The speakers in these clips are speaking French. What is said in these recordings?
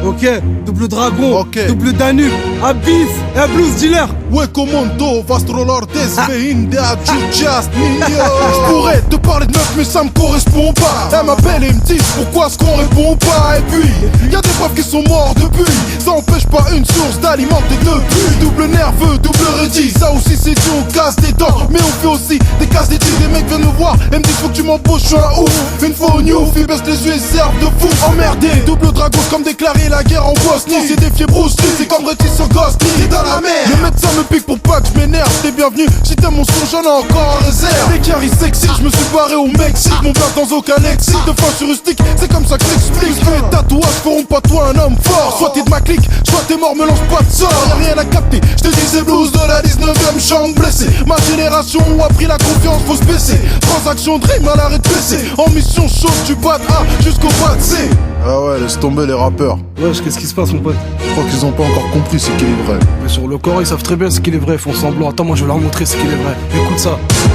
Ok, double dragon, Ok. double Danube, Abyss et un blues dealer. Ouais, commando, vast roller des in just Je pourrais te parler de meuf, mais ça me correspond pas. Elle m'appelle et me dit pourquoi est-ce qu'on répond pas. Et puis, y'a des preuves qui sont morts depuis. Ça empêche pas une source d'alimenter depuis. Double nerveux, double redit. Ça aussi c'est dit, on casse des dents. Mais on fait aussi des casses des tirs. Des mecs viennent nous voir et me disent faut que tu m'embauches, je suis un ouf. Une fois au new, ils baissent les yeux et servent de fou. Emmerdé, double dragon comme déclaré la guerre en Bosnie. C'est défier Bruce Lee, c'est comme Reti sur Ghost. T'es dans la mer. Le médecin me pique pour pas que je m'énerve. T'es bienvenu, si t'aimes mon son, j'en ai encore en réserve. Dès qu'il arrive sexy, je me suis barré au Mexique. Mon père dans aucun lexique, de fin sur rustique, c'est comme ça que j'explique. Les tatouages feront pas toi un homme fort. Soit t'es de ma clique, soit t'es mort, me lance pas de sort. Y'a rien à capter, je te dis c'est blues de la 19ème chambre blessée. Ma génération a pris la confiance, faut se baisser. Transaction de rime à l'arrêt de baisser. En mission chaude du bas de A jusqu'au bas de C. Ah ouais, laisse tomber les rappeurs. Wesh, qu'est-ce qui se passe, mon pote? Je crois qu'ils ont pas encore compris ce qu'il est vrai. Mais sur le corps, ils savent très bien ce qu'il est vrai, ils font semblant. Attends, moi je vais leur montrer ce qu'il est vrai. Écoute ça.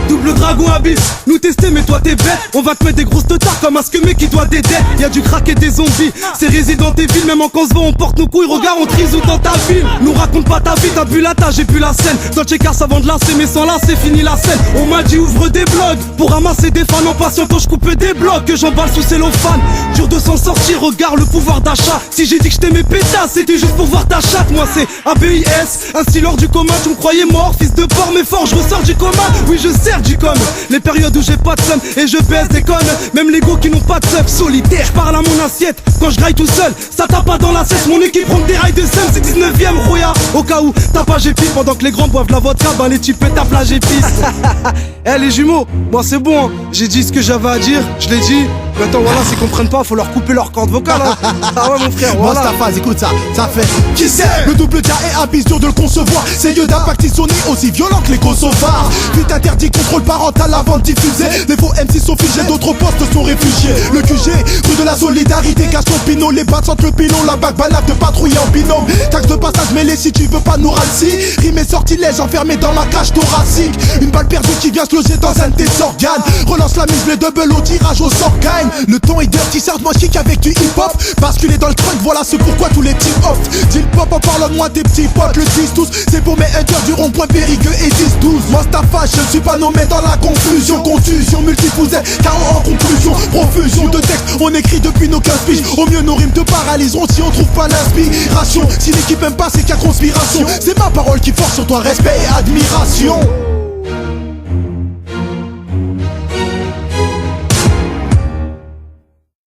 Double dragon Abyss, nous tester, mais toi t'es bête. On va te mettre des grosses teutards comme un scumé qui doit des dettes. Y'a du crack et des zombies, c'est Resident Evil. Même en Kosovo, on porte nos couilles, regarde, on trisoute dans ta ville. Nous raconte pas ta vie, t'as bu la tâche, j'ai bu la scène. Dans Checkers avant de lasser, mais sans là, c'est fini la scène. On m'a dit ouvre des blogs pour ramasser des fans en patientant, je coupe des blocs que j'emballe sous cellophane. Dur de s'en sortir, regarde le pouvoir d'achat. Si j'ai dit que je t'aimais pétasse, c'était juste pour voir ta chatte. Moi c'est ABIS, un style hors du commun. Tu me croyais mort, fils de porc, mais fort, je ressors du coma. Oui, je sers du com. Les périodes où j'ai pas de seum et je baisse des connes. Même les go qui n'ont pas de seum, solitaire. Je parle à mon assiette quand je graille tout seul. Ça tape pas dans la cesse, mon équipe prend des rails de seum. C'est 19ème, Roya. Au cas où tapage et pisse, pendant que les grands boivent de la vodka, bah les types tapent la gépisse. Eh les jumeaux, moi c'est bon, hein. J'ai dit ce que j'avais à dire, je l'ai dit. Maintenant voilà, s'ils comprennent pas, faut leur couper leur corde vocale, hein. Ah ouais mon frère, voilà. Moi, phase, écoute ça, ça fait qui c'est? Le double dia est Abyss, dur de le concevoir. Ces lieux d'impact ils sont aussi violents que les Kosovars. Vite interdit, contrôle parental avant de diffuser. Les faux MC sont figés, d'autres postes sont réfugiés. Le QG, rue de la solidarité, cache ton pinot. Les bats sentent le pilon, la bague banale de patrouiller en binôme. Taxe de passage mêlée si tu veux pas nous ralsi. Rime et sortilège enfermé dans ma cage thoracique. Une balle perdue qui vient se loger dans un de tes organes. Relance la mise, les double au tirage au sort gagne. Le ton est dirty, certes moi kick avec du hip-hop. Basculer dans le trunk, voilà ce pourquoi tous les team off. Dis le pop en parlant de moi des petits potes. Le 10-12, c'est pour mes haters du rond-point Périgueux et 10-12. Moi Stafa, je ne suis pas nommé dans la confusion. Contusion, multifusée, KO en conclusion. Profusion de texte, on écrit depuis nos 15 piges. Au mieux nos rimes te paralyseront si on trouve pas l'inspiration. Si l'équipe aime pas, c'est qu'il y a conspiration. C'est ma parole qui force sur toi, respect et admiration.